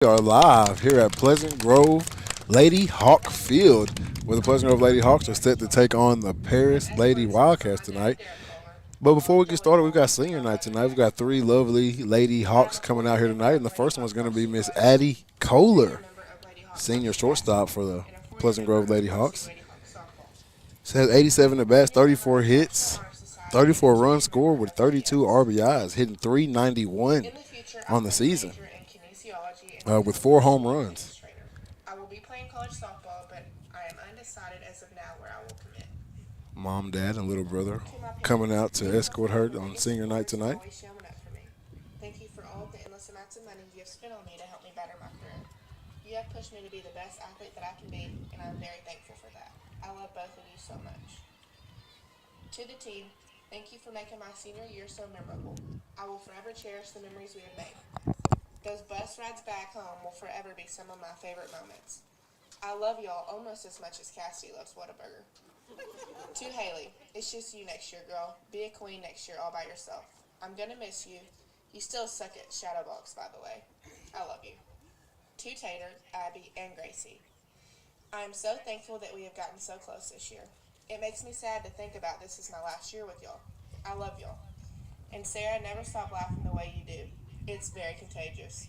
We are live here at Pleasant Grove Lady Hawk Field, where the Pleasant Grove Lady Hawks are set to take on the Paris Lady Wildcats tonight. But before we get started, we've got senior night tonight. We've got three lovely Lady Hawks coming out here tonight, and the first one's going to be Miss Addie Kohler, senior shortstop for the Pleasant Grove Lady Hawks. She has 87 at bats, 34 hits, 34 runs scored with 32 RBIs, hitting 391 on the season with 4 home runs. I will be playing college softball, but I am undecided as of now where I will commit. Mom, dad, and little brother coming out to escort her on senior night tonight. Always showing up for me. Thank you for all of the endless amounts of money you have spent on me to help me better my career. You have pushed me to be the best athlete that I can be, and I'm very thankful for that. I love both of you so much. To the team, thank you for making my senior year so memorable. I will forever cherish the memories we have made. Those bus rides back home will forever be some of my favorite moments. I love y'all almost as much as Cassidy loves Whataburger. To Haley, it's just you next year, girl. Be a queen next year all by yourself. I'm gonna miss you. You still suck at Shadowbox, by the way. I love you. To Tater, Abby, and Gracie, I am so thankful that we have gotten so close this year. It makes me sad to think about this as my last year with y'all. I love y'all. And Sarah, never stop laughing the way you do. It's very contagious.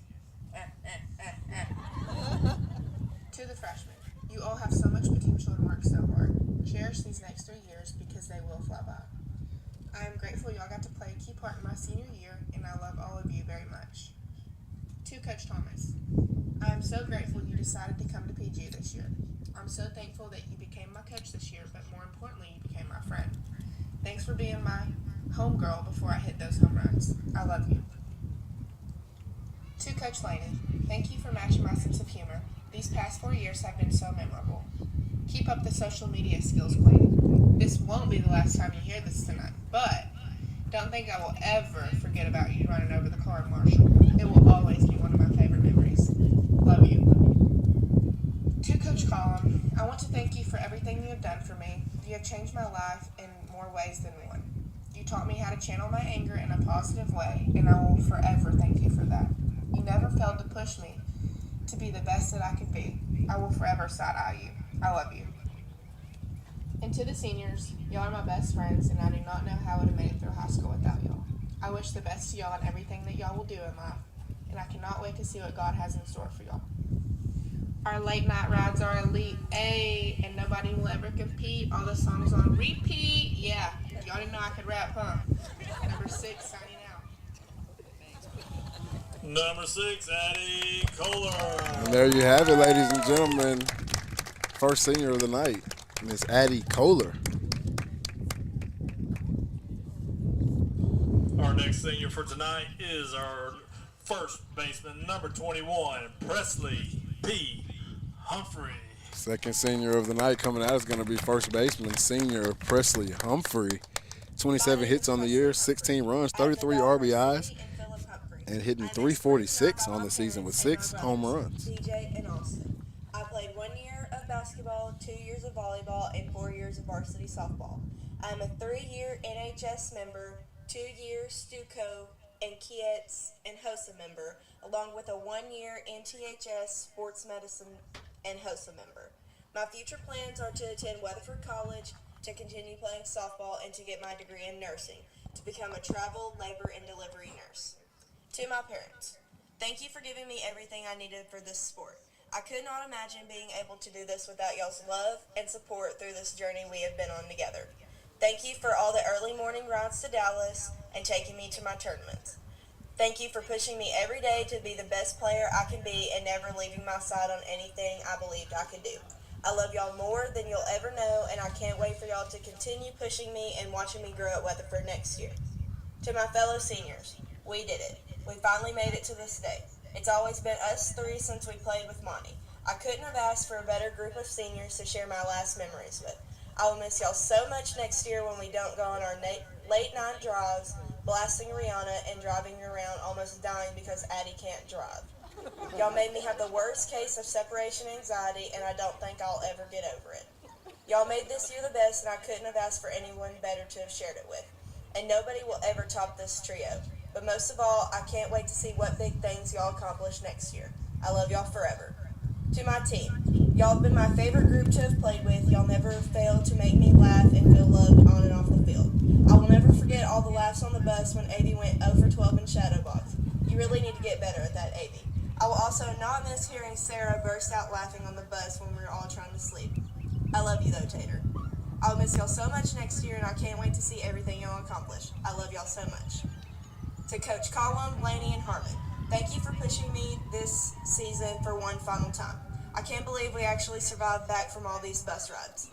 To the freshmen, you all have so much potential and work so hard. Cherish these next 3 years because they will fly by. I am grateful y'all got to play a key part in my senior year, and I love all of you very much. To Coach Thomas, I am so grateful you decided to come to PG this year. I'm so thankful that you became my coach this year, but more importantly, you became my friend. Thanks for being my homegirl before I hit those home runs. I love you. To Coach Laney, thank you for matching my sense of humor. These past 4 years have been so memorable. Keep up the social media skills, Queen. This won't be the last time you hear this tonight, but don't think I will ever forget about you running over the car in Marshall. It will always be one of my favorite memories. Love you. To Coach Collum, I want to thank you for everything you have done for me. You have changed my life in more ways than one. You taught me how to channel my anger in a positive way, and I will forever thank you for that. You never failed to push me to be the best that I could be. I will forever side-eye you. I love you. And to the seniors, y'all are my best friends, and I do not know how I would have made it through high school without y'all. I wish the best to y'all in everything that y'all will do in life, and I cannot wait to see what God has in store for y'all. Our late night rides are elite A, and nobody will ever compete. All the songs on repeat. Yeah, y'all didn't know I could rap, huh? Number 6, signing out. Number 6, Addie Kohler. And there you have it, ladies and gentlemen. First senior of the night, Miss Addie Kohler. Our next senior for tonight is our first baseman, number 21, Presley P. Humphrey. Second senior of the night coming out is going to be first baseman, senior Presley Humphrey. 27 hits on the year, 16 runs, 33 RBIs, and hitting 346 on the season with 6 home runs. DJ and Austin. I played 1 year of basketball, 2 years of volleyball, and 4 years of varsity softball. I am a 3-year NHS member, 2-year Stuco and Kietz and HOSA member, along with a 1-year NTHS sports medicine and HOSA member. My future plans are to attend Weatherford College, to continue playing softball, and to get my degree in nursing, to become a travel, labor, and delivery nurse. To my parents, thank you for giving me everything I needed for this sport. I could not imagine being able to do this without y'all's love and support through this journey we have been on together. Thank you for all the early morning rides to Dallas and taking me to my tournaments. Thank you for pushing me every day to be the best player I can be and never leaving my side on anything I believed I could do. I love y'all more than you'll ever know, and I can't wait for y'all to continue pushing me and watching me grow at Weatherford next year. To my fellow seniors, we did it. We finally made it to this day. It's always been us 3 since we played with Monty. I couldn't have asked for a better group of seniors to share my last memories with. I will miss y'all so much next year when we don't go on our late night drives, blasting Rihanna and driving around almost dying because Addie can't drive. Y'all made me have the worst case of separation anxiety, and I don't think I'll ever get over it. Y'all made this year the best, and I couldn't have asked for anyone better to have shared it with. And nobody will ever top this trio. But most of all, I can't wait to see what big things y'all accomplish next year. I love y'all forever. To my team, y'all have been my favorite group to have played with. Y'all never fail to make me laugh and feel loved on and off the field. I will never forget all the laughs on the bus when Avy went 0 for 12 in shadow box. You really need to get better at that, Avy. I will also not miss hearing Sarah burst out laughing on the bus when we were all trying to sleep. I love you though, Tater. I'll miss y'all so much next year, and I can't wait to see everything y'all accomplish. I love y'all so much. To Coach Colin, Blaney, and Harmon, thank you for pushing me this season for one final time. I can't believe we actually survived back from all these bus rides.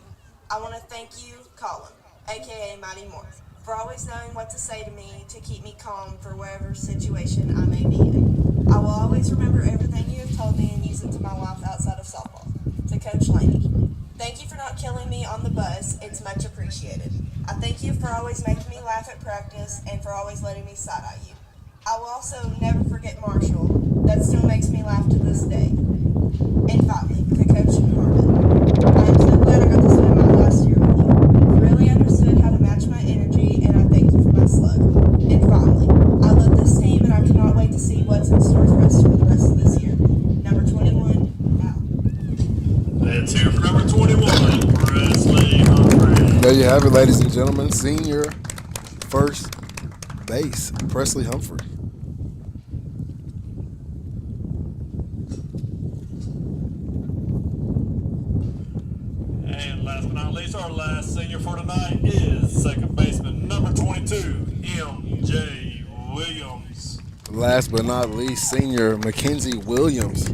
I want to thank you, Colin, aka Mighty Morph, for always knowing what to say to me to keep me calm for whatever situation I may be in. I will always remember everything you have told me and use it to my life outside of softball. To Coach Laney, thank you for not killing me on the bus. It's much appreciated. I thank you for always making me laugh at practice and for always letting me side-eye you. I will also never forget Marshall. That still makes me laugh to this day. And finally, to Coach Harmon, I am so glad I got to spend my last year with you. You really understood how to match my energy, and I thank you for my slug. And finally, I love this team, and I cannot wait to see what's in store for us for the rest of this year. Number 21, out. Let's hear for number 21, Presley Humphrey. There you have it, ladies and gentlemen. Senior first base, Presley Humphrey. And last but not least, our last senior for tonight is second baseman number 22, M.J. Williams. Last but not least, senior Mackenzie Williams.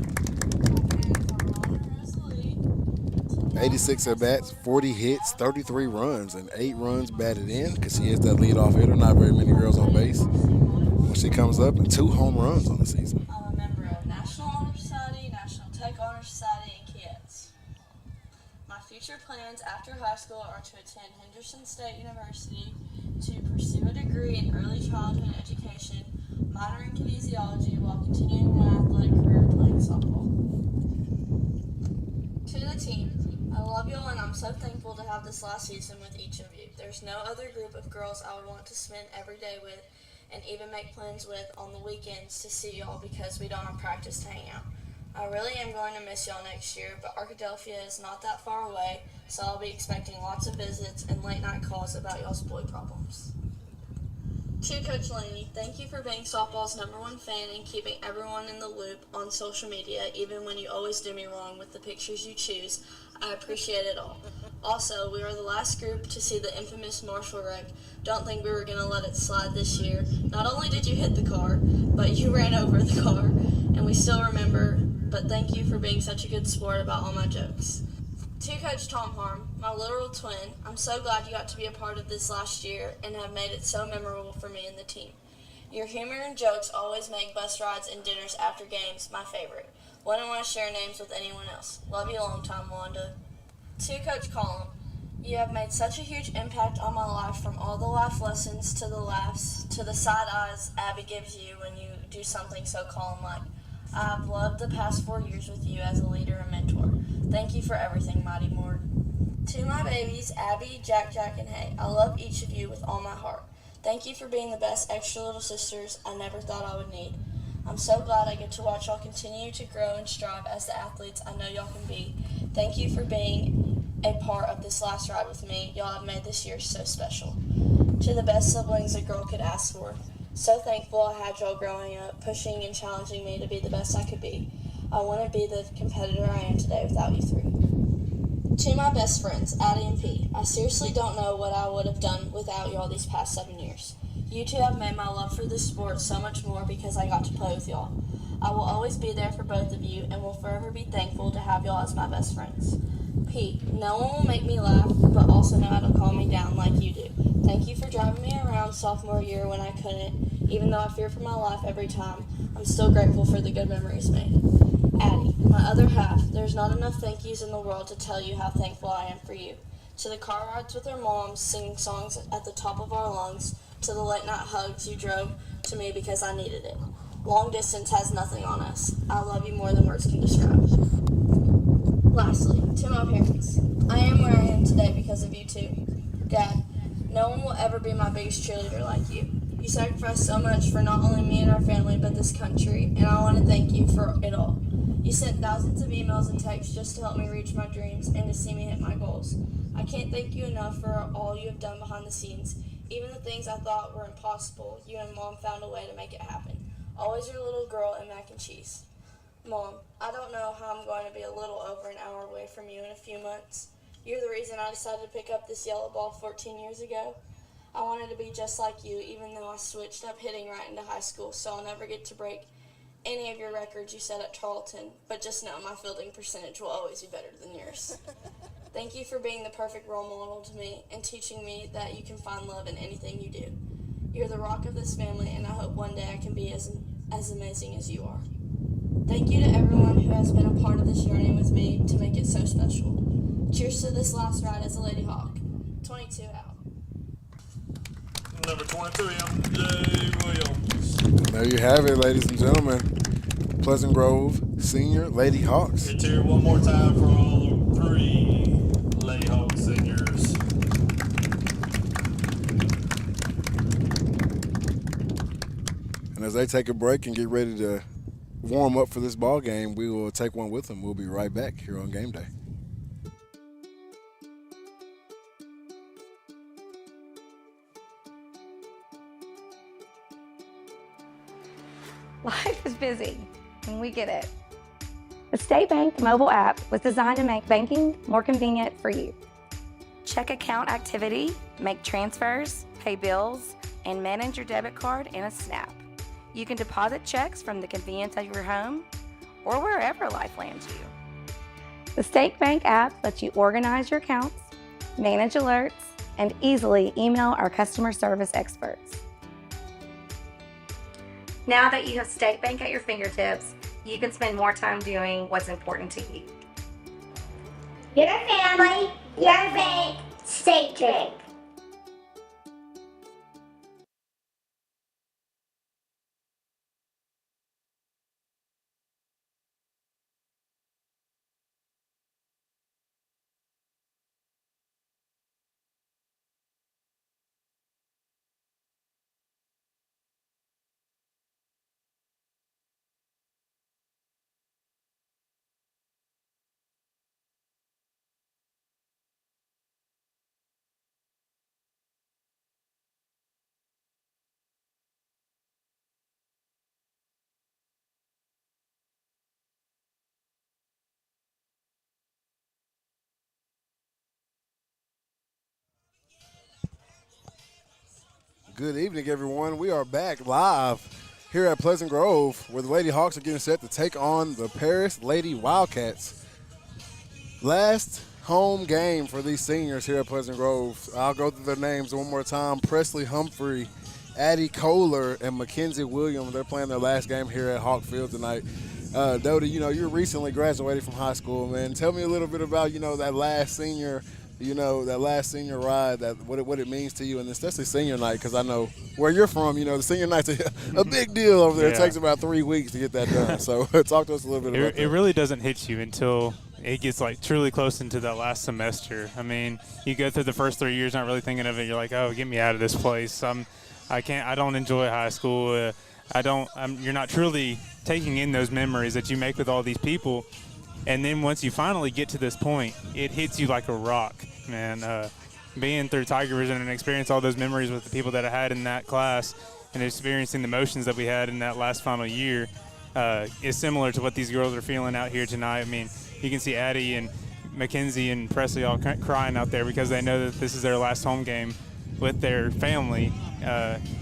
86 at bats, 40 hits, 33 runs, and 8 runs batted in because she is that leadoff hitter. Not very many girls on base when she comes up, and 2 home runs on the season. I'm a member of National Honor Society, National Tech Honor Society, and Kids. My future plans after high school are to attend Henderson State University to pursue a degree in early childhood education, minor in kinesiology, while continuing my athletic career playing softball. To the team, I love y'all and I'm so thankful to have this last season with each of you. There's no other group of girls I would want to spend every day with and even make plans with on the weekends to see y'all because we don't have practice to hang out. I really am going to miss y'all next year, but Arkadelphia is not that far away, so I'll be expecting lots of visits and late night calls about y'all's boy problems. To Coach Laney, thank you for being softball's #1 fan and keeping everyone in the loop on social media, even when you always do me wrong with the pictures you choose. I appreciate it all. Also, we were the last group to see the infamous Marshall wreck. Don't think we were going to let it slide this year. Not only did you hit the car, but you ran over the car, and we still remember, but thank you for being such a good sport about all my jokes. To Coach Tom Harm, my literal twin, I'm so glad you got to be a part of this last year and have made it so memorable for me and the team. Your humor and jokes always make bus rides and dinners after games my favorite. Wouldn't want to share names with anyone else. Love you long time, Wanda. To Coach Colin, you have made such a huge impact on my life, from all the life lessons to the laughs to the side eyes Abby gives you when you do something so calm-like. I've loved the past 4 years with you as a leader and mentor. Thank you for everything, Mighty Mort. To my babies, Abby, Jack, and Hay, I love each of you with all my heart. Thank you for being the best extra little sisters I never thought I would need. I'm so glad I get to watch y'all continue to grow and strive as the athletes I know y'all can be. Thank you for being a part of this last ride with me. Y'all have made this year so special. To the best siblings a girl could ask for. So thankful I had y'all growing up, pushing and challenging me to be the best I could be. I wouldn't be the competitor I am today without you three. To my best friends, Addie and P, I seriously don't know what I would have done without y'all these past 7 years. You two have made my love for this sport so much more because I got to play with y'all. I will always be there for both of you and will forever be thankful to have y'all as my best friends. P, no one will make me laugh, but also know how to calm me down like you do. Thank you for driving me around sophomore year when I couldn't, even though I fear for my life every time. I'm still grateful for the good memories made. Addie, my other half, there's not enough thank yous in the world to tell you how thankful I am for you. To the car rides with our moms, singing songs at the top of our lungs, to the late night hugs you drove to me because I needed it. Long distance has nothing on us. I love you more than words can describe. Lastly, to my parents, I am where I am today because of you two. Dad, no one will ever be my biggest cheerleader like you. You sacrificed so much for not only me and our family, but this country, and I want to thank you for it all. You sent thousands of emails and texts just to help me reach my dreams and to see me hit my goals. I can't thank you enough for all you have done behind the scenes. Even the things I thought were impossible, you and Mom found a way to make it happen. Always your little girl and mac and cheese. Mom, I don't know how I'm going to be a little over an hour away from you in a few months. You're the reason I decided to pick up this yellow ball 14 years ago. I wanted to be just like you, even though I switched up hitting right into high school, so I'll never get to break any of your records you set at Charlton, but just know my fielding percentage will always be better than yours. Thank you for being the perfect role model to me and teaching me that you can find love in anything you do. You're the rock of this family, and I hope one day I can be as amazing as you are. Thank you to everyone who has been a part of this journey with me to make it so special. Cheers to this last ride as a Lady Hawk. 22 out. Number 22, MJ Williams. There you have it, ladies and gentlemen. Pleasant Grove Senior Lady Hawks. Let's hear it one more time for all 3 Lady Hawk seniors. And as they take a break and get ready to warm up for this ball game, we will take one with them. We'll be right back here on Game Day. Life is busy, and we get it. The State Bank mobile app was designed to make banking more convenient for you. Check account activity, make transfers, pay bills, and manage your debit card in a snap. You can deposit checks from the convenience of your home or wherever life lands you. The State Bank app lets you organize your accounts, manage alerts, and easily email our customer service experts. Now that you have State Bank at your fingertips, you can spend more time doing what's important to you. Your family, your bank, State Bank. Good evening, everyone. We are back live here at Pleasant Grove, where the Lady Hawks are getting set to take on the Paris Lady Wildcats. Last home game for these seniors here at Pleasant Grove. I'll go through their names one more time. Presley Humphrey, Addie Kohler, and Mackenzie Williams. They're playing their last game here at Hawk Field tonight. Dodie, you recently graduated from high school, man. Tell me a little bit about, that last senior ride, what it means to you, and especially senior night, because I know where you're from, the senior night's a big deal over there. Yeah. It takes about 3 weeks to get that done. So talk to us a little bit about that. It really doesn't hit you until it gets truly close into that last semester. I mean, you go through the first 3 years not really thinking of it. You're like, oh, get me out of this place. I don't enjoy high school. You're not truly taking in those memories that you make with all these people. And then once you finally get to this point, it hits you like a rock, man. Being through Tiger Vision and experience all those memories with the people that I had in that class and experiencing the emotions that we had in that last final year is similar to what these girls are feeling out here tonight. I mean, you can see Addie and Mackenzie and Presley all crying out there because they know that this is their last home game with their family,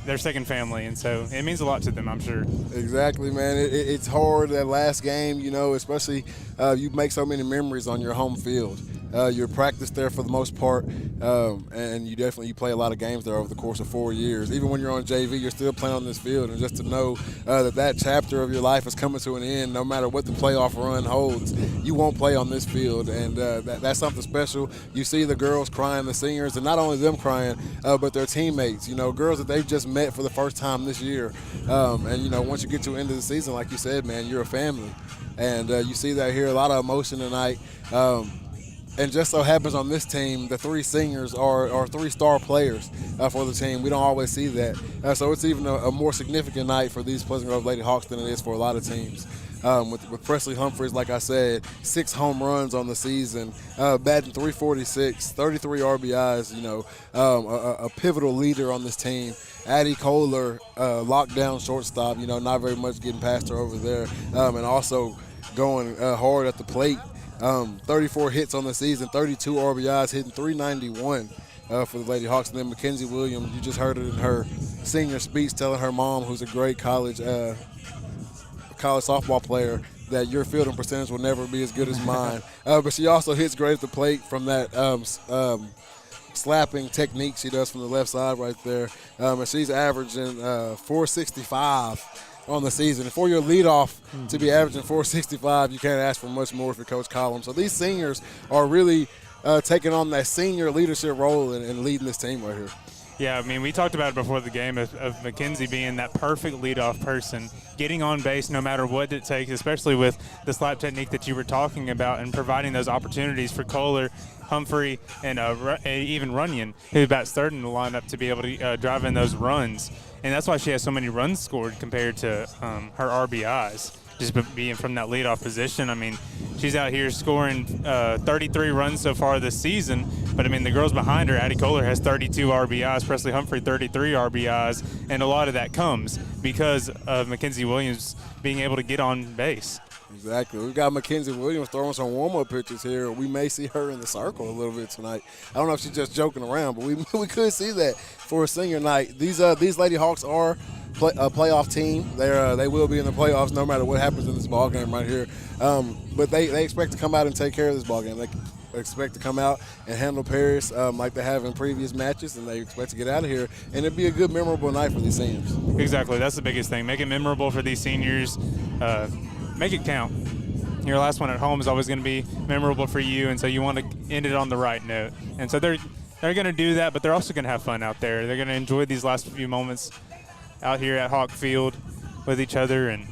their second family, and so it means a lot to them, I'm sure. Exactly, man. It's hard, that last game, especially you make so many memories on your home field. You're practiced there for the most part, and you play a lot of games there over the course of 4 years. Even when you're on JV, you're still playing on this field, and just to know that chapter of your life is coming to an end, no matter what the playoff run holds, you won't play on this field, and that's something special. You see the girls crying, the seniors, and not only them crying, but their teammates, girls that they've just met for the first time this year. And once you get to the end of the season, like you said, man, you're a family. And you see that here, a lot of emotion tonight. And just so happens on this team, the 3 seniors are 3-star players for the team. We don't always see that. So it's even a more significant night for these Pleasant Grove Lady Hawks than it is for a lot of teams. with Presley Humphreys, like I said, 6 home runs on the season, batting .346, 33 RBIs, you know, a pivotal leader on this team. Addie Kohler, lockdown shortstop, you know, not very much getting past her over there, and also going hard at the plate. 34 hits on the season, 32 RBIs, hitting .391 for the Lady Hawks. And then Mackenzie Williams, you just heard it in her senior speech telling her mom, who's a great college softball player, that your fielding percentage will never be as good as mine. But she also hits great at the plate from that slapping technique she does from the left side right there. And she's averaging .465 on the season. And for your leadoff to be averaging .465, you can't ask for much more for Coach Collins. So these seniors are really taking on that senior leadership role and leading this team right here. Yeah, I mean, we talked about it before the game of Mackenzie being that perfect leadoff person, getting on base no matter what it takes, especially with the slap technique that you were talking about, and providing those opportunities for Kohler, Humphrey, and even Runyon, who bats third in the lineup, to be able to drive in those runs. And that's why she has so many runs scored compared to her RBIs, just being from that leadoff position. I mean, she's out here scoring 33 runs so far this season, but I mean, the girls behind her, Addie Kohler has 32 RBIs, Presley Humphrey 33 RBIs, and a lot of that comes because of Mackenzie Williams being able to get on base. Exactly. We've got Mackenzie Williams throwing some warm-up pitches here. We may see her in the circle a little bit tonight. I don't know if she's just joking around, but we could see that for a senior night. These Lady Hawks are a playoff team. They will be in the playoffs no matter what happens in this ball game right here. But they expect to come out and take care of this ball game. They expect to come out and handle Paris like they have in previous matches, and they expect to get out of here. And it'd be a good, memorable night for these seniors. Exactly. That's the biggest thing. Make it memorable for these seniors. Make it count. Your last one at home is always going to be memorable for you, and so you want to end it on the right note. And so they're going to do that, but they're also going to have fun out there. They're going to enjoy these last few moments out here at Hawk Field with each other, and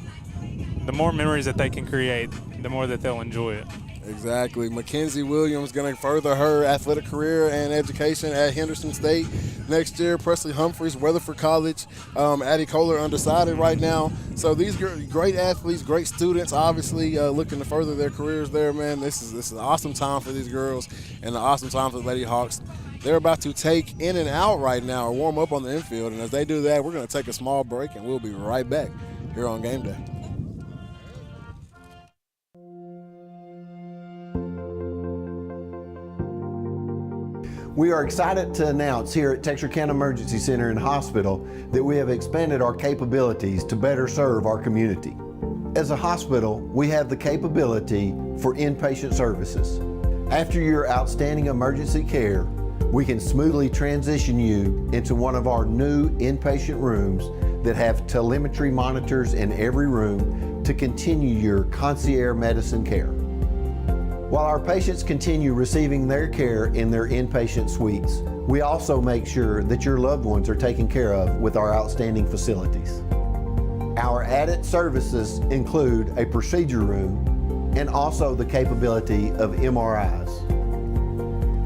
the more memories that they can create, the more that they'll enjoy it. Exactly. Mackenzie Williams going to further her athletic career and education at Henderson State next year. Presley Humphreys, Weatherford College. Addie Kohler undecided right now. So these great athletes, great students, obviously looking to further their careers there, man. This is an awesome time for these girls and an awesome time for the Lady Hawks. They're about to take in and out right now or warm up on the infield. And as they do that, we're going to take a small break, and we'll be right back here on Game Day. We are excited to announce here at Texarkana Emergency Center and Hospital that we have expanded our capabilities to better serve our community. As a hospital, we have the capability for inpatient services. After your outstanding emergency care, we can smoothly transition you into one of our new inpatient rooms that have telemetry monitors in every room to continue your concierge medicine care. While our patients continue receiving their care in their inpatient suites, we also make sure that your loved ones are taken care of with our outstanding facilities. Our added services include a procedure room and also the capability of MRIs.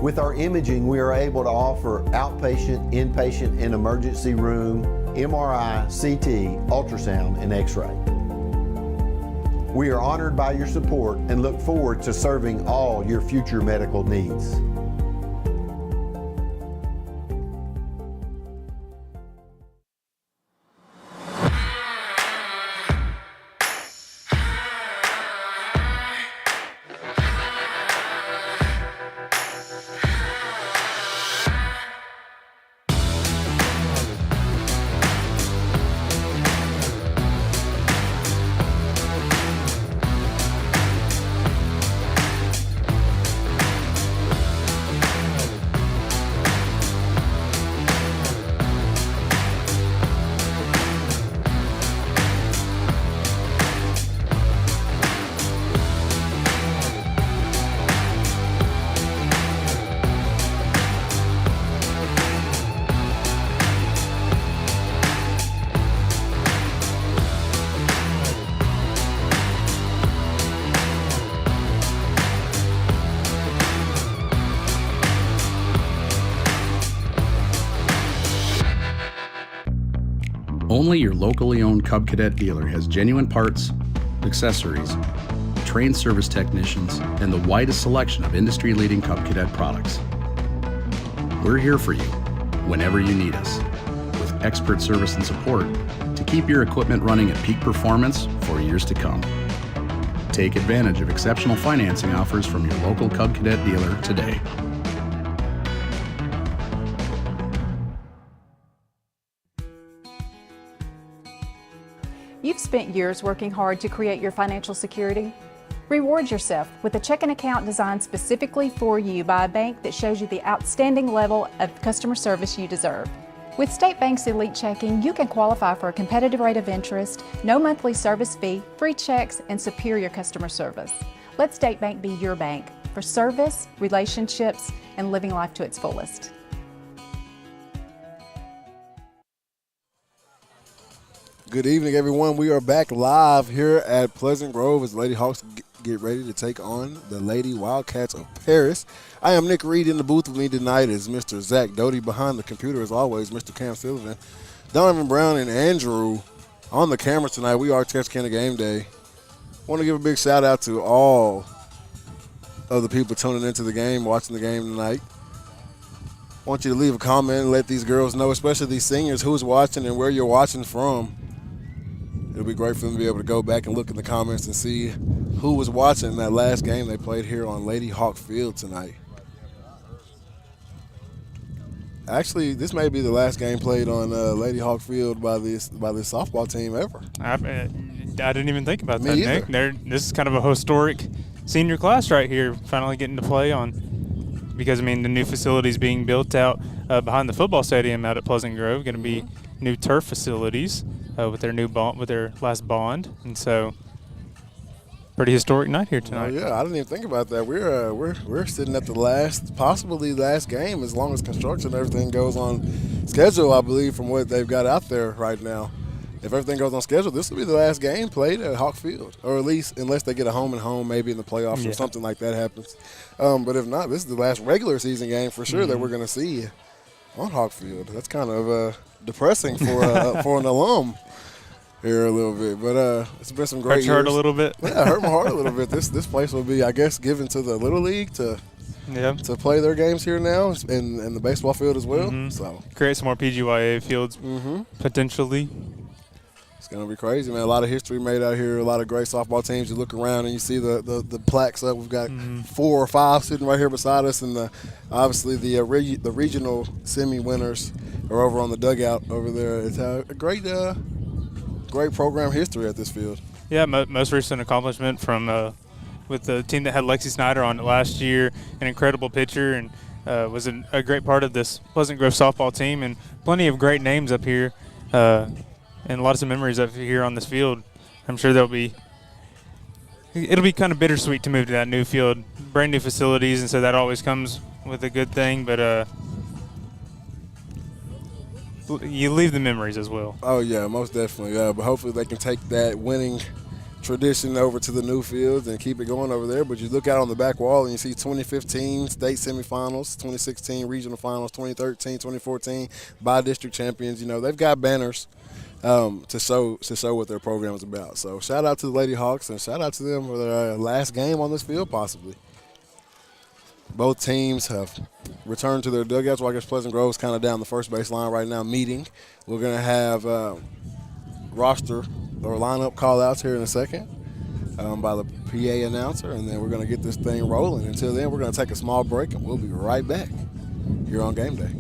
With our imaging, we are able to offer outpatient, inpatient, and emergency room, MRI, CT, ultrasound, and X-ray. We are honored by your support and look forward to serving all your future medical needs. Only your locally owned Cub Cadet dealer has genuine parts, accessories, trained service technicians, and the widest selection of industry-leading Cub Cadet products. We're here for you whenever you need us, with expert service and support to keep your equipment running at peak performance for years to come. Take advantage of exceptional financing offers from your local Cub Cadet dealer today. You've spent years working hard to create your financial security. Reward yourself with a checking account designed specifically for you by a bank that shows you the outstanding level of customer service you deserve. With State Bank's Elite Checking, you can qualify for a competitive rate of interest, no monthly service fee, free checks, and superior customer service. Let State Bank be your bank for service, relationships, and living life to its fullest. Good evening, everyone. We are back live here at Pleasant Grove as Lady Hawks get ready to take on the Lady Wildcats of Paris. I am Nick Reed. In the booth with me tonight is Mr. Zach Doty. Behind the computer, as always, Mr. Cam Sullivan, Donovan Brown, and Andrew on the camera tonight. We are Texarkana Game Day. Want to give a big shout out to all of the people tuning into the game, watching the game tonight. Want you to leave a comment and let these girls know, especially these seniors, who's watching and where you're watching from. It'll be great for them to be able to go back and look in the comments and see who was watching that last game they played here on Lady Hawk Field tonight. Actually, this may be the last game played on Lady Hawk Field by this softball team ever. I didn't even think about that, either. Nick. This is kind of a historic senior class right here, finally getting to play on. Because, I mean, the new facilities being built out behind the football stadium out at Pleasant Grove, going to be new turf facilities with their new bond, with their last bond, and so pretty historic night here tonight. Oh, yeah, I didn't even think about that. We're sitting at the possibly last game, as long as construction and everything goes on schedule. I believe from what they've got out there right now. If everything goes on schedule, this will be the last game played at Hawk Field, or at least unless they get a home and home, maybe in the playoffs or something like that happens. But if not, this is the last regular season game for sure that we're going to see on Hawk Field. That's kind of depressing for for an alum here a little bit, but it's been some great years. Hurt a little bit. Yeah, it hurt my heart a little bit. This place will be, I guess, given to the Little League to play their games here now, and the baseball field as well. So create some more PGYA fields potentially. It's going to be crazy, man. A lot of history made out here, a lot of great softball teams. You look around and you see the plaques up. We've got 4 or 5 sitting right here beside us, and obviously the regional semi-winners are over on the dugout over there. It's a great program history at this field. Yeah, most recent accomplishment from with the team that had Lexi Snyder on it last year, an incredible pitcher, and was a great part of this Pleasant Grove softball team, and plenty of great names up here. And lots of memories up here on this field. I'm sure it'll be kind of bittersweet to move to that new field, brand new facilities, and so that always comes with a good thing. But you leave the memories as well. Oh yeah, most definitely. But hopefully they can take that winning tradition over to the new fields and keep it going over there. But you look out on the back wall and you see 2015 state semifinals, 2016 regional finals, 2013, 2014 by-district champions. You know, they've got banners to show what their program is about. So shout out to the Lady Hawks and shout out to them for their last game on this field possibly. Both teams have returned to their dugouts. Well, I guess Pleasant Grove's kind of down the first baseline right now meeting. We're going to have roster or lineup call-outs here in a second by the PA announcer, and then we're going to get this thing rolling. Until then, we're going to take a small break, and we'll be right back here on Game Day.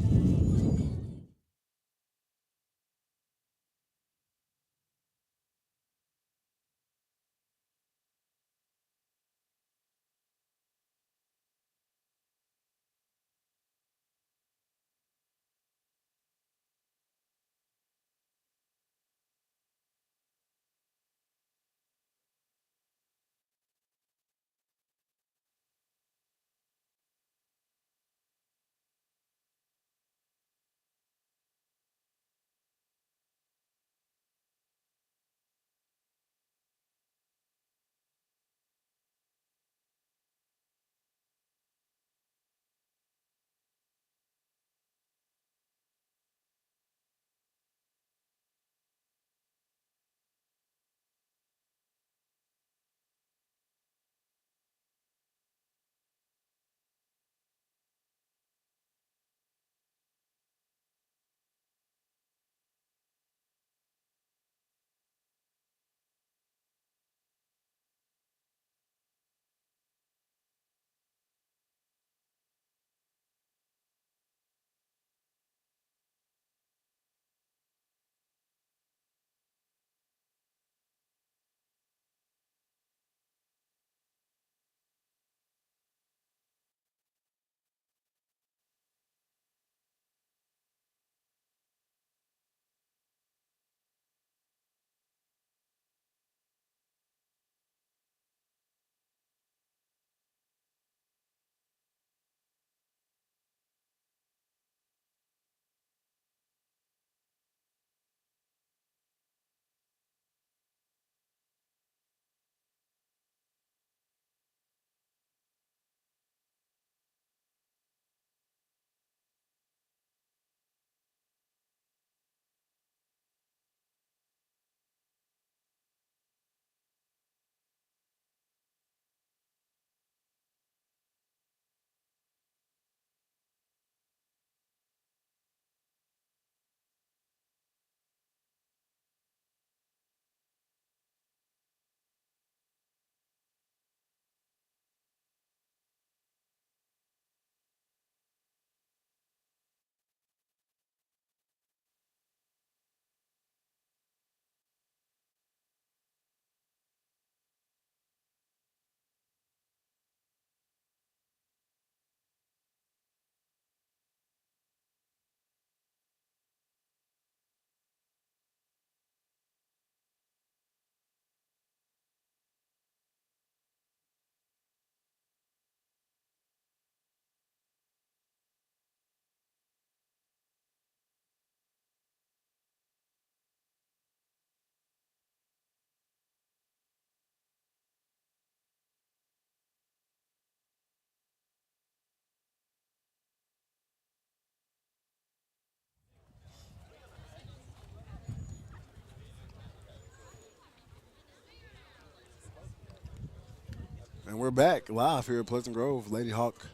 And we're back live here at Pleasant Grove, Lady Hawk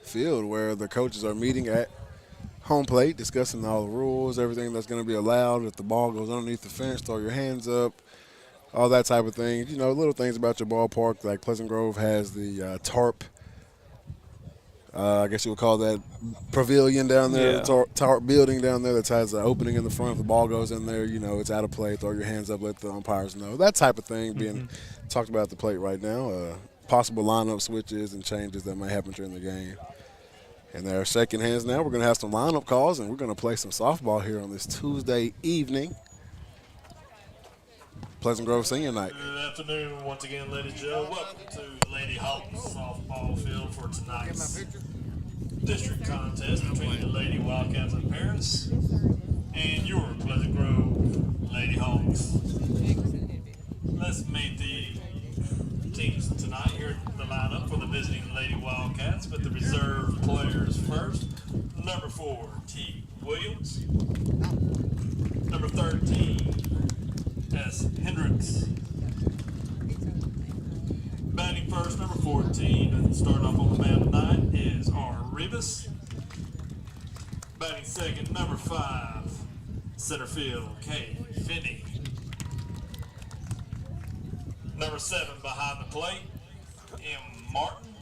Field, where the coaches are meeting at home plate, discussing all the rules, everything that's going to be allowed. If the ball goes underneath the fence, throw your hands up, all that type of thing. You know, little things about your ballpark, like Pleasant Grove has the tarp. I guess you would call that pavilion down there, tarp building down there that has an opening in the front. If the ball goes in there, you know, it's out of play. Throw your hands up, let the umpires know. That type of thing being talked about at the plate right now. Possible lineup switches and changes that may happen during the game. And they're shaking hands now. We're going to have some lineup calls, and we're going to play some softball here on this Tuesday evening. Pleasant Grove Senior Night. Good afternoon once again, Lady Joe. Welcome to Lady Hawk softball field for tonight's district contest between the Lady Wildcats of Paris and your Pleasant Grove Lady Hawks. Let's meet the teams tonight. Here at the lineup for the visiting Lady Wildcats, but the reserve players first. Number 4, T. Williams. Number 13, S. Hendricks. Batting first, number 14, and starting off on the mound tonight is R. Rivas. Batting second, number 5, center field, K. Finney. Number 7 behind the plate, M. Martin.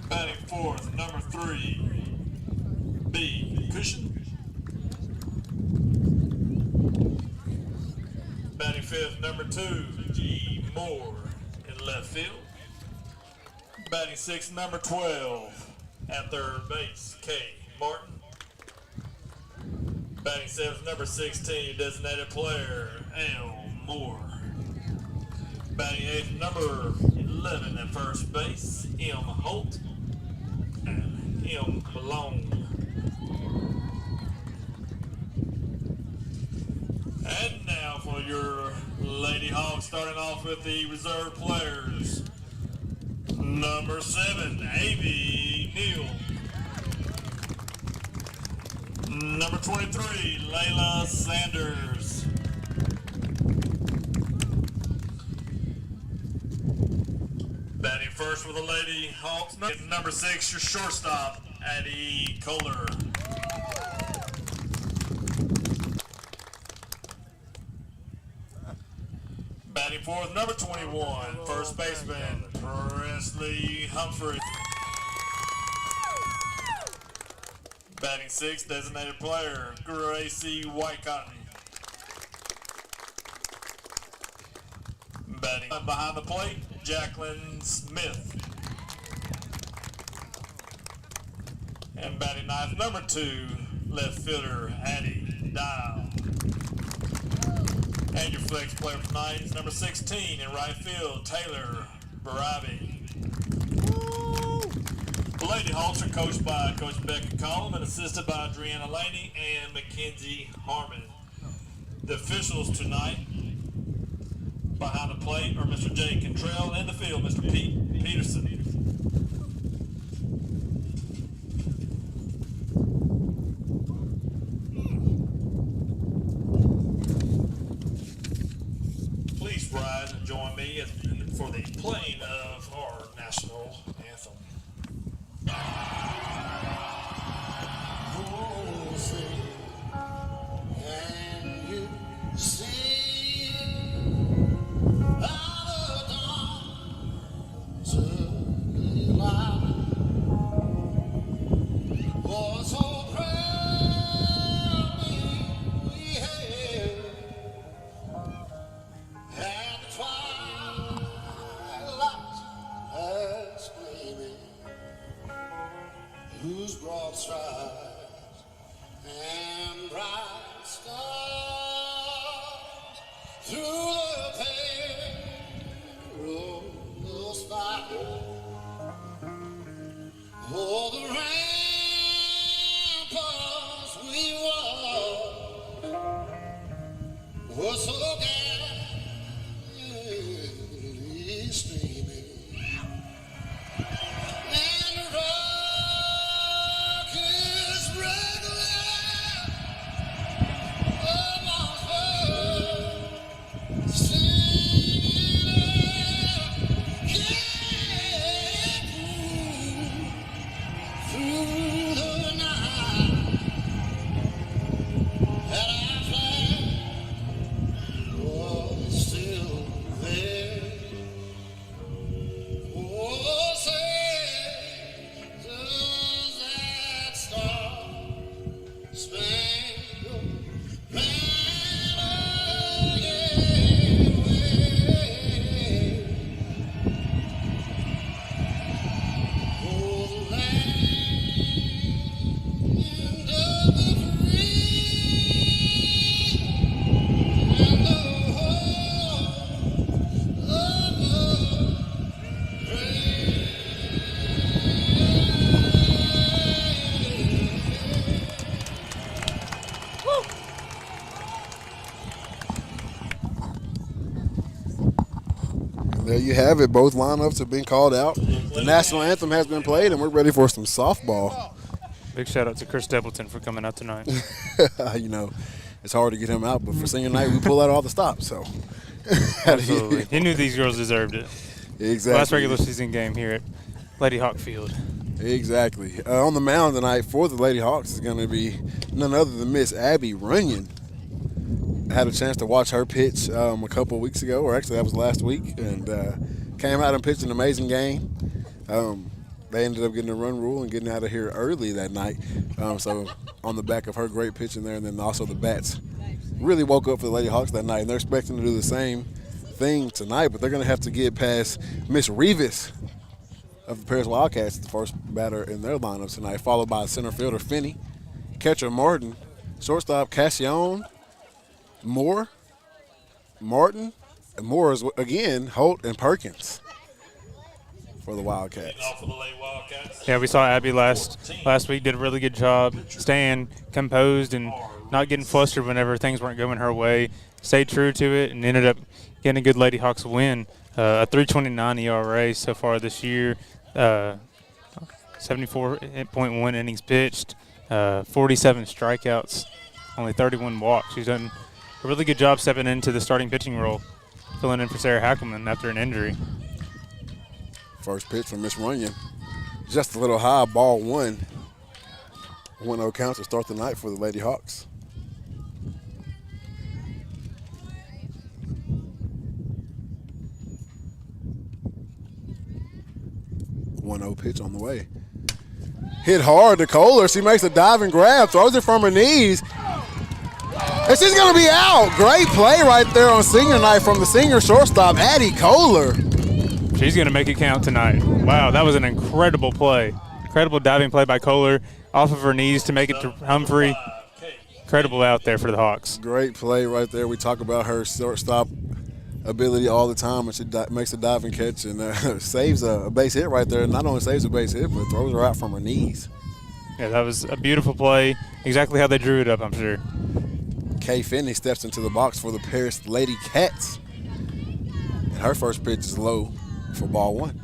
Batting fourth, number 3, B. Cushion. Batting fifth, number 2, G. Moore in left field. Batting sixth, number 12 at third base, K. Martin. Batting seventh, number 16, designated player, L. Moore. Batting eighth, number 11 at first base, M. Holt and M. Malone. And now for your Lady Hawks, starting off with the reserve players. Number 7, A.B. Neal. Number 23, Layla Sanders. Batting first with the Lady Hawks, number 6, your shortstop, Addie Kohler. Batting fourth, number 21, first baseman, Presley Humphrey. Batting sixth, designated player, Gracie Whitecotton. Batting behind the plate, Jacqueline Smith. And batting ninth, number 2, left fielder, Addie Dial. And your flex player for tonight is number 16 in right field, Taylor Barabi. The Lady Hawks are coached by Coach Becca Collum and assisted by Adriana Laney and Mackenzie Harmon. The officials tonight behind the plate are Mr. Jay Cantrell, and in the field, Mr. Pete Peterson. Please rise and join me for the playing of our national anthem. Whose broad strides and bright stars through the perilous fight. Oh, the ramparts we walked were so gallantly streaming, and the rockets regular amongst her singing, keep you have it. Both lineups have been called out. The national anthem has been played, and we're ready for some softball. Big shout out to Chris Stapleton for coming out tonight. You know, it's hard to get him out, but for senior night, we pull out all the stops. So, Absolutely. He knew these girls deserved it. Exactly. Last regular season game here at Lady Hawk Field. Exactly. On the mound tonight for the Lady Hawks is going to be none other than Miss Abby Runyon. I had a chance to watch her pitch a couple of weeks ago, or actually that was last week, and came out and pitched an amazing game. They ended up getting a run rule and getting out of here early that night. So on the back of her great pitching there, and then also the bats really woke up for the Lady Hawks that night, and they're expecting to do the same thing tonight, but they're going to have to get past Miss Rivas of the Paris Wildcats, the first batter in their lineup tonight, followed by center fielder Finney, catcher Martin, shortstop Cassione, Moore, Martin, and Moore is again Holt and Perkins for the Wildcats. Yeah, we saw Abby last week, did a really good job staying composed and not getting flustered whenever things weren't going her way. Stayed true to it and ended up getting a good Lady Hawks win. A 3.29 ERA so far this year, 74.1 innings pitched, 47 strikeouts, only 31 walks. She's done a really good job stepping into the starting pitching role, filling in for Sarah Hackelman after an injury. First pitch from Miss Runyon, just a little high, ball one. 1-0 count to start the night for the Lady Hawks. Pitch on the way. Hit hard to Kohler. She makes a diving grab, throws it from her knees. And she's going to be out. Great play right there on senior night from the senior shortstop, Addie Kohler. She's going to make it count tonight. Wow, that was an incredible play. Incredible diving play by Kohler off of her knees to make it to Humphrey. Incredible out there for the Hawks. Great play right there. We talk about her shortstop ability all the time, and she makes a diving catch and saves a base hit right there. Not only saves a base hit, but throws her out from her knees. Yeah, that was a beautiful play. Exactly how they drew it up, I'm sure. Kay Finney steps into the box for the Paris Lady Cats. And her first pitch is low for ball one.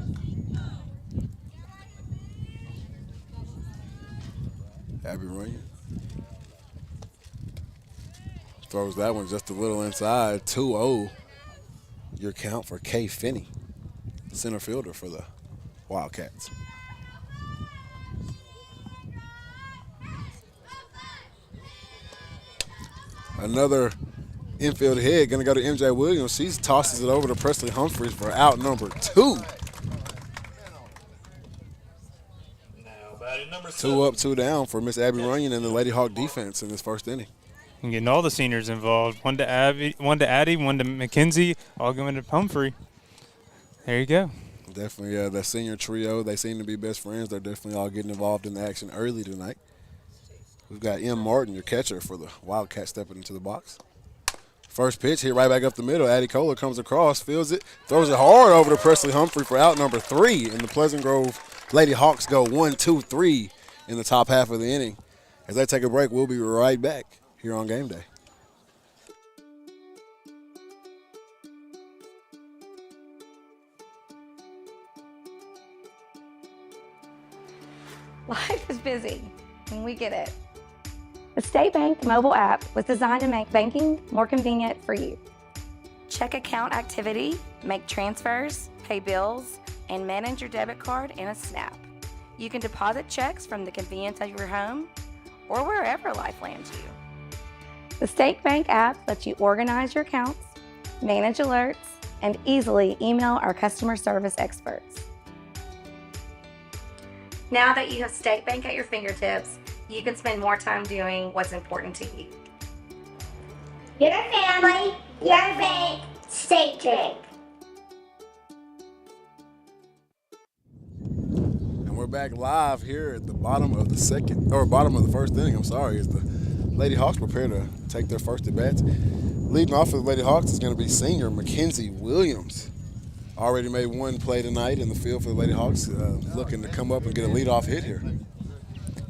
Abby Runyon throws that one just a little inside. 2-0. Your count for Kay Finney, center fielder for the Wildcats. Another infield hit, going to go to MJ Williams. She tosses it over to Presley Humphreys for out number 2. Two up, 2 down for Miss Abby Runyon and the Lady Hawk defense in this first inning. And getting all the seniors involved. One to Addie, one to Mackenzie, all going to Humphrey. There you go. Definitely that senior trio, they seem to be best friends. They're definitely all getting involved in the action early tonight. We've got M. Martin, your catcher for the Wildcats, stepping into the box. First pitch hit right back up the middle. Addie Kohler comes across, fields it, throws it hard over to Presley Humphrey for out number 3. And the Pleasant Grove Lady Hawks go 1, 2, 3 in the top half of the inning. As they take a break, we'll be right back here on Game Day. Life is busy, and we get it. The State Bank mobile app was designed to make banking more convenient for you. Check account activity, make transfers, pay bills, and manage your debit card in a snap. You can deposit checks from the convenience of your home or wherever life lands you. The State Bank app lets you organize your accounts, manage alerts, and easily email our customer service experts. Now that you have State Bank at your fingertips, you can spend more time doing what's important to you. Your family, your bank, State Bank. And we're back live here at the bottom of the first inning, as the Lady Hawks prepare to take their first at bat. Leading off for the Lady Hawks is going to be senior Mackenzie Williams. Already made one play tonight in the field for the Lady Hawks, looking to come up and get a leadoff hit here.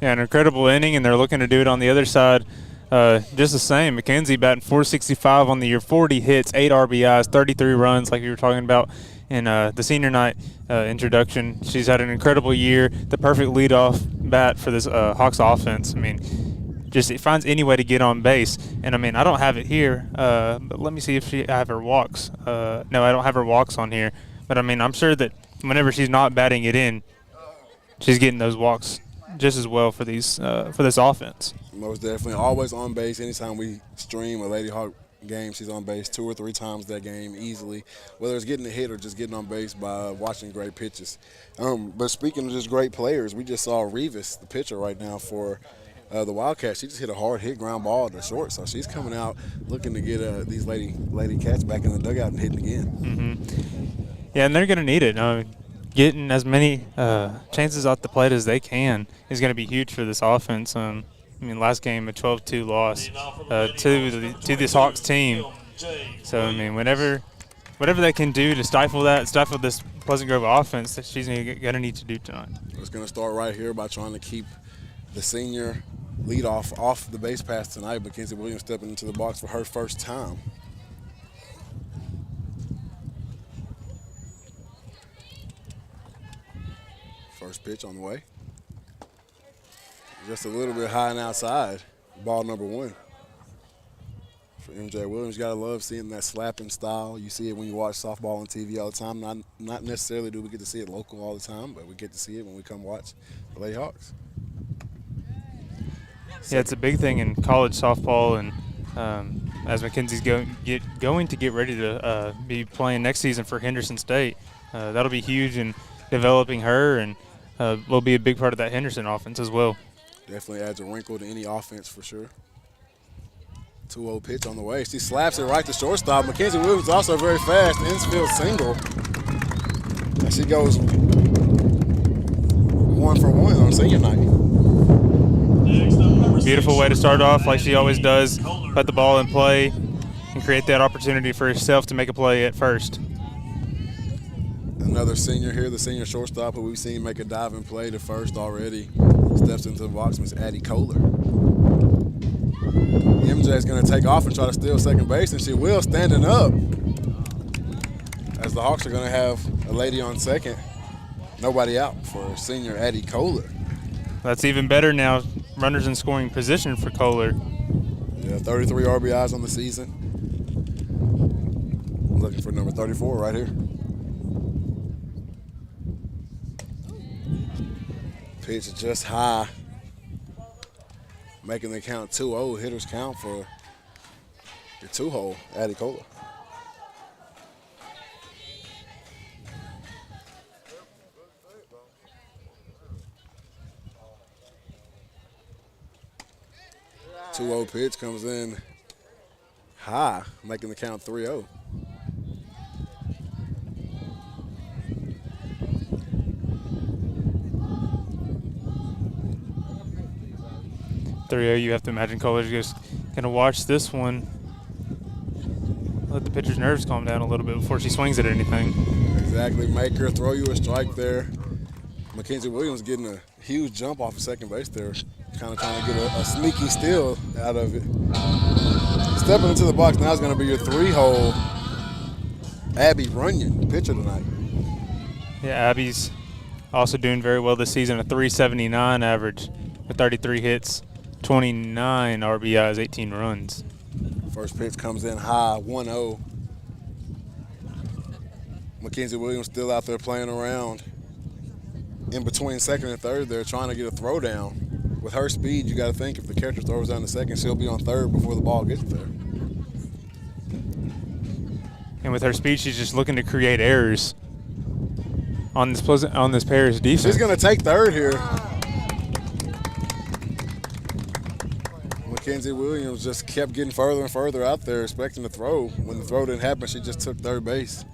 Yeah, an incredible inning, and they're looking to do it on the other side just the same. Mackenzie batting .465 on the year, 40 hits, 8 RBIs, 33 runs like you were talking about. in the senior night introduction. She's had an incredible year, the perfect leadoff bat for this Hawks offense. I mean, just it finds any way to get on base. And, I mean, I don't have it here, but let me see if I have her walks. No, I don't have her walks on here. But, I mean, I'm sure that whenever she's not batting it in, she's getting those walks just as well for these for this offense. Most definitely. Always on base. Anytime we stream a Lady Hawk game, she's on base 2 or 3 times that game easily, whether it's getting a hit or just getting on base by watching great pitches. But speaking of just great players, we just saw Revis, the pitcher right now for the Wildcats. She just hit a hard hit ground ball to short, so she's coming out looking to get these lady cats back in the dugout and hitting again. Mm-hmm. Yeah, and they're going to need it. Getting as many chances off the plate as they can is going to be huge for this offense. I mean, last game a 12-2 loss to this Hawks team. So I mean, whatever they can do to stifle this Pleasant Grove offense, that she's going to need to do tonight. It's going to start right here by trying to keep the senior leadoff off the base pass tonight. Mackenzie Williams stepping into the box for her first time. First pitch on the way. Just a little bit high and outside. Ball number 1 for MJ Williams. You got to love seeing that slapping style. You see it when you watch softball on TV all the time. Not necessarily do we get to see it local all the time, but we get to see it when we come watch the Lady Hawks. Yeah, it's a big thing in college softball, and as Mackenzie's going to get ready to be playing next season for Henderson State, that'll be huge in developing her, and will be a big part of that Henderson offense as well. Definitely adds a wrinkle to any offense for sure. 2-0 pitch on the way. She slaps it right to shortstop. Mackenzie Williams is also very fast. Infield single. And she goes 1 for 1 on senior night. Beautiful way to start off, like she always does. Put the ball in play and create that opportunity for herself to make a play at first. Another senior here, the senior shortstop who we've seen make a diving play to first already. Steps into the box, Miss Addie Kohler. MJ is going to take off and try to steal second base, and she will, standing up. As the Hawks are going to have a lady on second. Nobody out for senior Addie Kohler. That's even better now. Runners in scoring position for Kohler. Yeah, 33 RBIs on the season. Looking for number 34 right here. Pitch just high. Making the count 2-0. Hitters count for your 2-hole, Addie Kohler. Pitch comes in high, making the count 3-0. You have to imagine Kohler's just going to watch this one. Let the pitcher's nerves calm down a little bit before she swings at anything. Exactly. Make her throw you a strike there. Mackenzie Williams getting a huge jump off of second base there. Kind of trying to get a sneaky steal out of it. Stepping into the box now is going to be your 3-hole, Abby Runyon, pitcher tonight. Yeah, Abby's also doing very well this season, a .379 average with 33 hits, 29 RBIs, 18 runs. First pitch comes in high, 1-0. Mackenzie Williams still out there playing around. In between second and third, they're trying to get a throw down. With her speed, you got to think if the catcher throws down to second, she'll be on third before the ball gets there. And with her speed, she's just looking to create errors on this Paris defense. She's going to take third here. Mackenzie Williams just kept getting further and further out there, expecting to throw. When the throw didn't happen, she just took third base.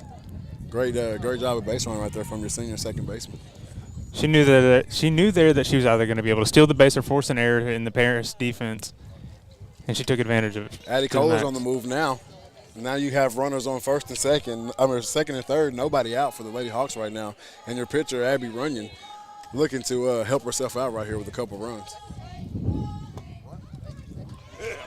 Great job of base running right there from your senior second baseman. She knew there that she was either going to be able to steal the base or force an error in the Paris defense, and she took advantage of it. Addie Kohler's on the move now. Now you have runners on first and second. Second and third, nobody out for the Lady Hawks right now. And your pitcher, Abby Runyon, looking to help herself out right here with a couple runs.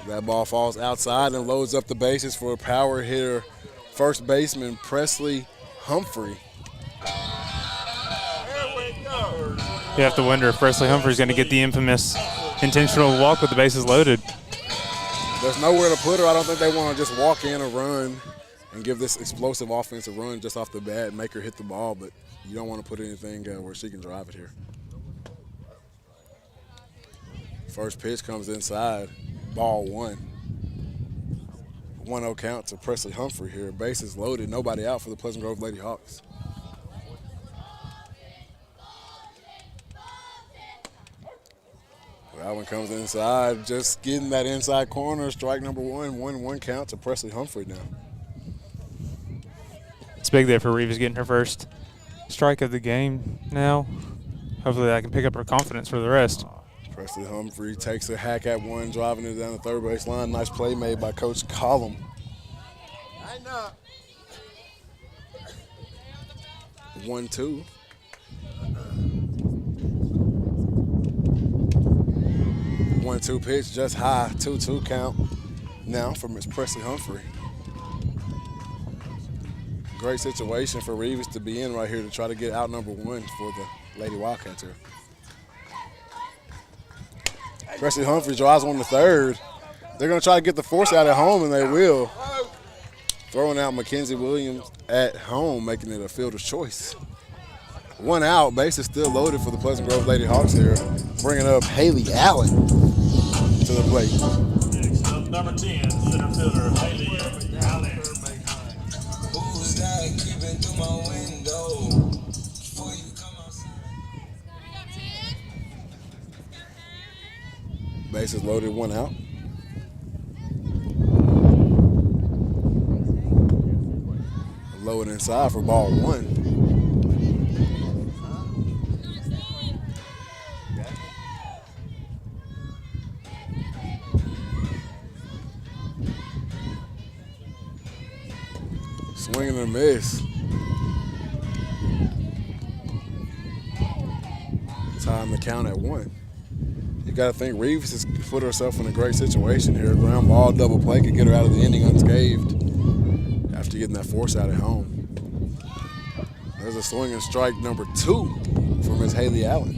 That ball falls outside and loads up the bases for a power hitter, first baseman Presley Humphrey. You have to wonder if Presley Humphrey's going to get the infamous intentional walk with the bases loaded. There's nowhere to put her. I don't think they want to just walk in or run and give this explosive offensive run just off the bat and make her hit the ball, but you don't want to put anything where she can drive it here. First pitch comes inside, ball 1. 1-0 count to Presley Humphrey here. Bases loaded, nobody out for the Pleasant Grove Lady Hawks. That one comes inside, just getting that inside corner. Strike number 1, 1-1 count to Presley Humphrey now. It's big there for Rivas getting her first strike of the game now. Hopefully that can pick up her confidence for the rest. Presley Humphrey takes a hack at one, driving it down the third base line. Nice play made by Coach Collum. 1-2. One-two pitch, just high. 2-2 count now for Miss Presley Humphrey. Great situation for Rivas to be in right here to try to get out number 1 for the Lady Wildcats here. Presley Humphrey drives one to third. They're going to try to get the force out at home, and they will. Throwing out Mackenzie Williams at home, making it a fielder's choice. 1 out, base is still loaded for the Pleasant Grove Lady Hawks here. Bringing up Haley Allen to the plate. Next up, number 10, center fielder Haley Allen. Who's that creeping through my window? Before you come outside. Bases loaded, 1 out. Low and inside for ball 1. Swing and a miss. Time the count at 1. You got to think Rivas has put herself in a great situation here. Ground ball, double play could get her out of the inning unscathed after getting that force out at home. There's a swing and strike number 2 for Miss Haley Allen.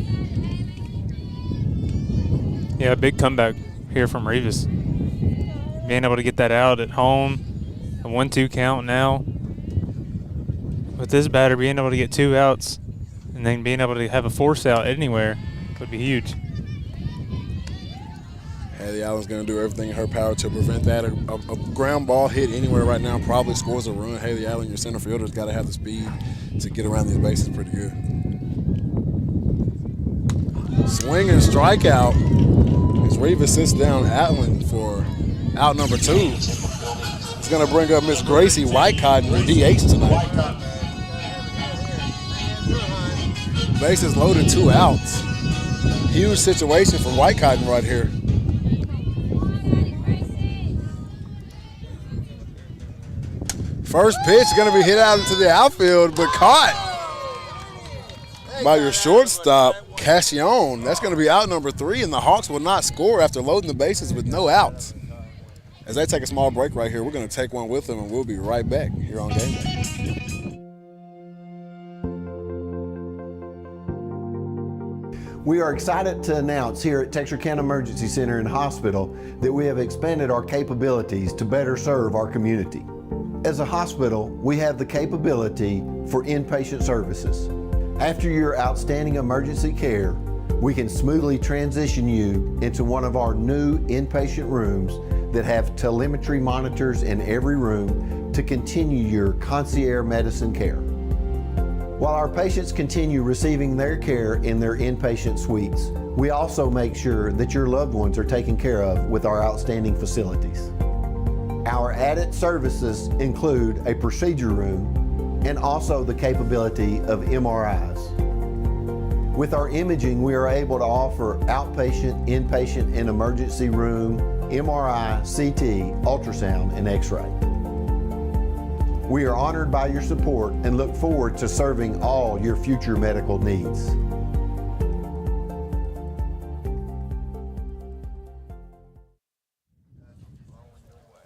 Yeah, big comeback here from Rivas. Being able to get that out at home, a 1-2 count now. With this batter being able to get 2 outs and then being able to have a force out anywhere would be huge. Haley Allen's going to do everything in her power to prevent that. A ground ball hit anywhere right now probably scores a run. Haley Allen, your center fielder's got to have the speed to get around these bases pretty good. Swing and strikeout as Rivas sits down Allen for out number 2. It's going to bring up Miss Gracie Whitecotton, the DH tonight. Bases loaded, 2 outs. Huge situation for Whitecotton right here. First pitch is going to be hit out into the outfield, but caught by your shortstop, Cassion. That's going to be out number 3, and the Hawks will not score after loading the bases with no outs. As they take a small break right here, we're going to take one with them, and we'll be right back here on Game Day. We are excited to announce here at Texarkana Emergency Center and Hospital that we have expanded our capabilities to better serve our community. As a hospital, we have the capability for inpatient services. After your outstanding emergency care, we can smoothly transition you into one of our new inpatient rooms that have telemetry monitors in every room to continue your concierge medicine care. While our patients continue receiving their care in their inpatient suites, we also make sure that your loved ones are taken care of with our outstanding facilities. Our added services include a procedure room and also the capability of MRIs. With our imaging, we are able to offer outpatient, inpatient, and emergency room, MRI, CT, ultrasound, and X-ray. We are honored by your support and look forward to serving all your future medical needs.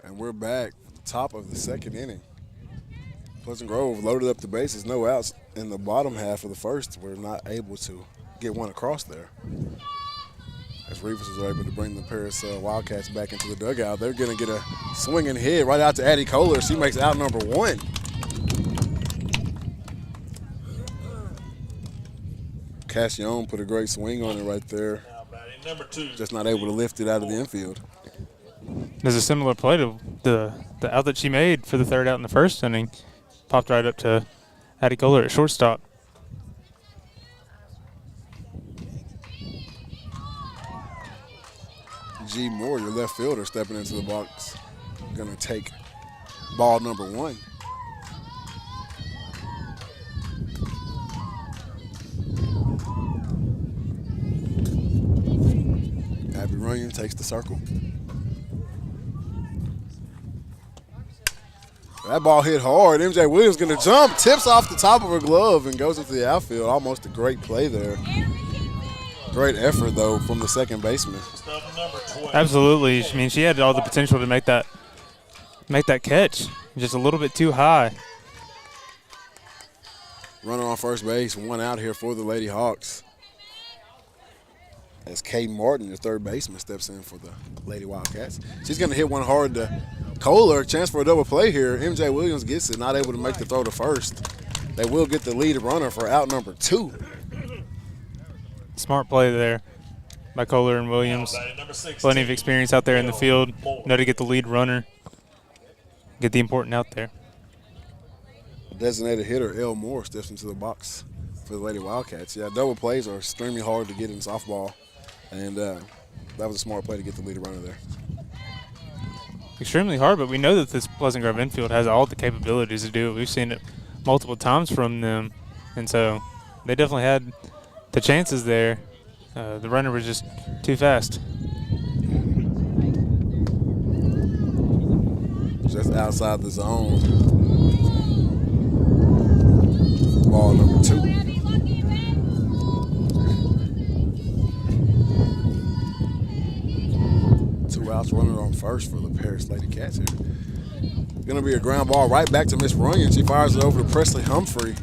And we're back, top of the 2nd inning. Pleasant Grove loaded up the bases, no outs in the bottom half of the first. We're not able to get one across there. As Rivas is able to bring the Paris Wildcats back into the dugout, they're going to get a swinging hit right out to Addie Kohler. She makes out number 1. Cassione put a great swing on it right there. Number 2. Just not able to lift it out of the infield. There's a similar play to the out that she made for the third out in the first inning. Popped right up to Addie Kohler at shortstop. G. Moore, your left fielder, stepping into the box. Going to take ball number 1. Abby Runyon takes the circle. That ball hit hard. MJ Williams going to jump, tips off the top of her glove and goes into the outfield. Almost a great play there. Great effort, though, from the second baseman. Absolutely. I mean, she had all the potential to make that catch. Just a little bit too high. Runner on first base, 1 out here for the Lady Hawks. As Kay Martin, your third baseman, steps in for the Lady Wildcats. She's going to hit one hard to Kohler. Chance for a double play here. MJ Williams gets it, not able to make the throw to first. They will get the lead runner for out number 2. Smart play there by Kohler and Williams. Plenty of experience out there in the field. Know to get the lead runner. Get the important out there. Designated hitter El Moore steps into the box for the Lady Wildcats. Yeah, double plays are extremely hard to get in softball. And that was a smart play to get the lead runner there. Extremely hard, but we know that this Pleasant Grove infield has all the capabilities to do it. We've seen it multiple times from them. And so they definitely had the chances there. The runner was just too fast. Just outside the zone. Ball number 2. Two outs, runner on first for the Paris Lady Cats here. Going to be a ground ball right back to Miss Runyon. She fires it over to Presley Humphrey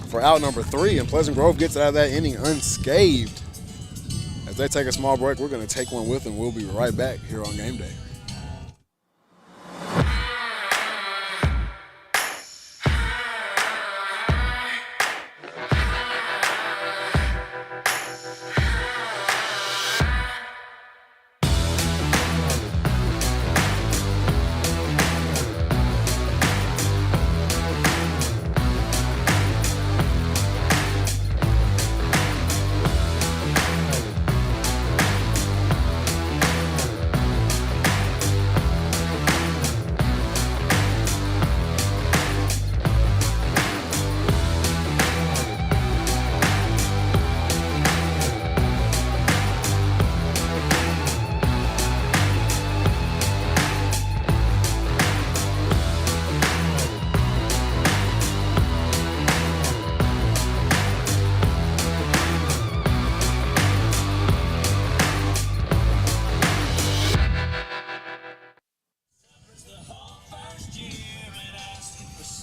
for out number 3, and Pleasant Grove gets out of that inning unscathed. As they take a small break, we're going to take one with them. We'll be right back here on Game Day.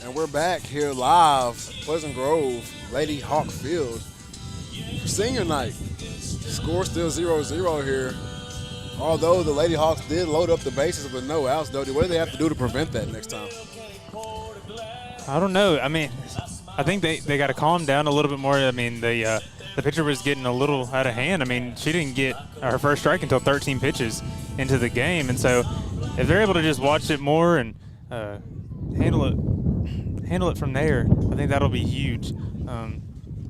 And we're back here live, Pleasant Grove, Lady Hawk Field for senior night. Score still 0-0 here. Although the Lady Hawks did load up the bases with no outs, Dodie, what do they have to do to prevent that next time? I don't know. I mean, I think they got to calm down a little bit more. I mean, the pitcher was getting a little out of hand. I mean, she didn't get her first strike until 13 pitches into the game. And so if they're able to just watch it more and handle it from there, I think that'll be huge.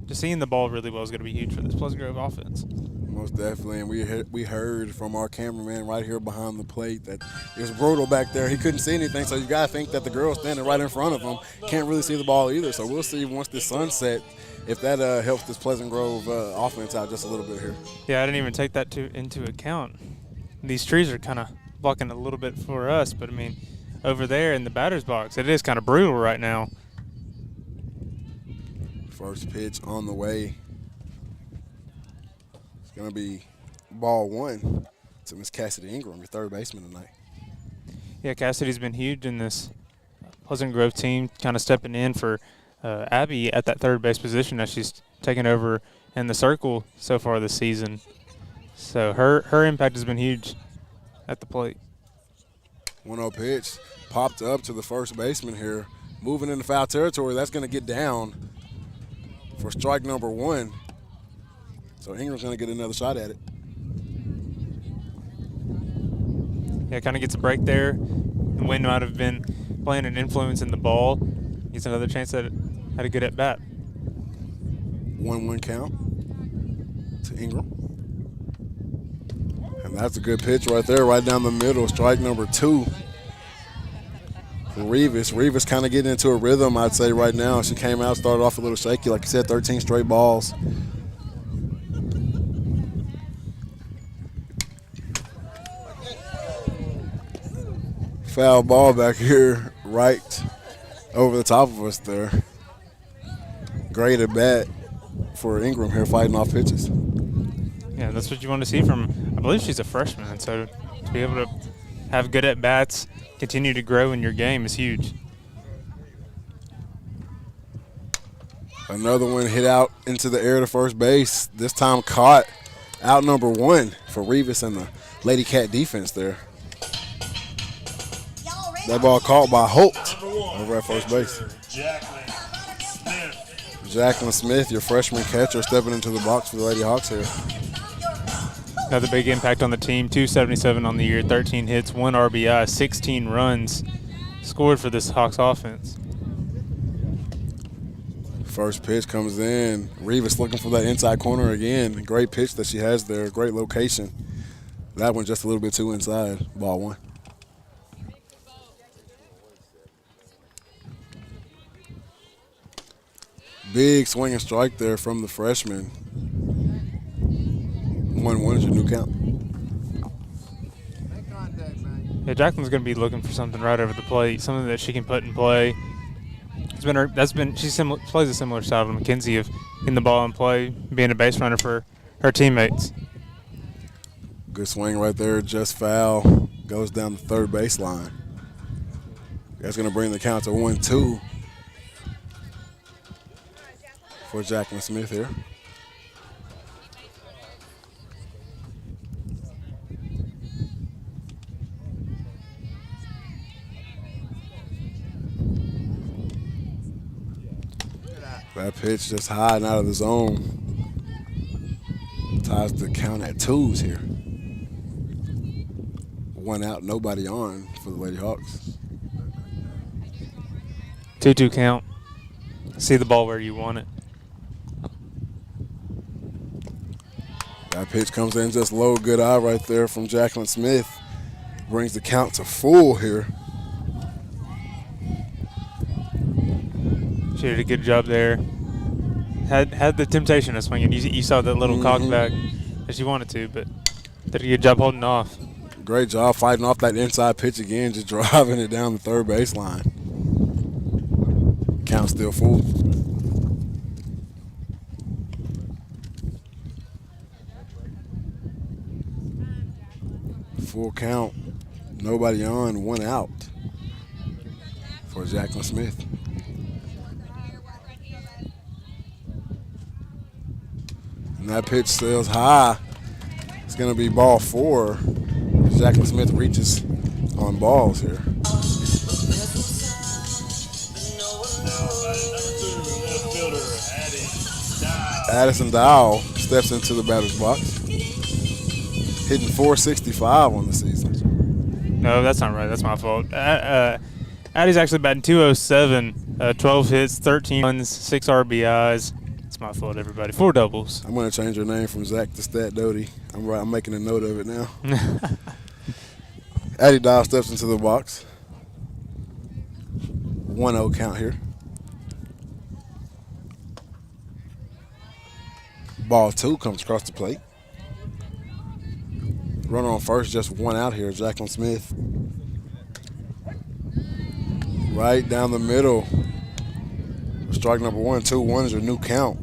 Just seeing the ball really well is going to be huge for this Pleasant Grove offense. Most definitely, and we heard from our cameraman right here behind the plate that it was brutal back there. He couldn't see anything, so you got to think that the girl standing right in front of him can't really see the ball either. So we'll see once the sun sets if that helps this Pleasant Grove offense out just a little bit here. Yeah, I didn't even take that into account. These trees are kind of blocking a little bit for us, but I mean, over there in the batter's box, it is kind of brutal right now. First pitch on the way. It's going to be ball 1 to Miss Cassidy Ingram, your third baseman tonight. Yeah, Cassidy's been huge in this Pleasant Grove team kind of stepping in for Abby at that third base position as she's taken over in the circle so far this season. So her impact has been huge at the plate. 1-0 pitch popped up to the first baseman here. Moving into foul territory, that's going to get down for strike number 1. So Ingram's going to get another shot at it. Yeah, kind of gets a break there. The wind might have been playing an influence in the ball. Gets another chance at a good at bat. 1-1 count to Ingram. And that's a good pitch right there, right down the middle. Strike number 2 for Rivas. Rivas kind of getting into a rhythm, I'd say, right now. She came out, started off a little shaky, like you said, 13 straight balls. Foul ball back here, right over the top of us there. Great at bat for Ingram here, fighting off pitches. Yeah, that's what you want to see from, I believe she's a freshman, so to be able to have good at bats, continue to grow in your game is huge. Another one hit out into the air to first base. This time caught out number 1 for Rivas and the Lady Cat defense there. That ball caught by Holt over at first base. Jacqueline Smith, your freshman catcher, stepping into the box for the Lady Hawks here. Another big impact on the team, 277 on the year, 13 hits, 1 RBI, 16 runs scored for this Hawks offense. First pitch comes in. Rivas looking for that inside corner again. Great pitch that she has there, great location. That one just a little bit too inside, ball 1. Big swing and strike there from the freshman. 1-1 is your new count. Yeah, Jacqueline's going to be looking for something right over the plate, something that she can put in play. She plays a similar style to Mackenzie of getting the ball in play, being a base runner for her teammates. Good swing right there, just foul. Goes down the third baseline. That's going to bring the count to 1-2 for Jacqueline Smith here. That pitch just high and out of the zone. Ties the count at 2s here. 1 out, nobody on for the Lady Hawks. 2-2 count. See the ball where you want it. That pitch comes in just low, good eye right there from Jacqueline Smith. Brings the count to full here. She did a good job there. Had the temptation of swinging. You saw that little cock back that she wanted to, but did a good job holding off. Great job fighting off that inside pitch again, just driving it down the third baseline. Count still full. Full count, nobody on, 1 out for Jacqueline Smith. And that pitch sails high. It's going to be ball 4. Jacqueline Smith reaches on balls here. Addison Dowell steps into the batter's box. Hitting .465 on the season. No, that's not right. That's my fault. Addie's actually batting .207, 12 hits, 13 runs, 6 RBIs. It's my fault, everybody. 4 doubles. I'm going to change her name from Zach to Stat Doty. I'm making a note of it now. Addie Dowell steps into the box. 1-0 count here. Ball 2 comes across the plate. Runner on first, just 1 out here, Jacqueline Smith. Right down the middle. Strike number 1, 2-1 is your new count.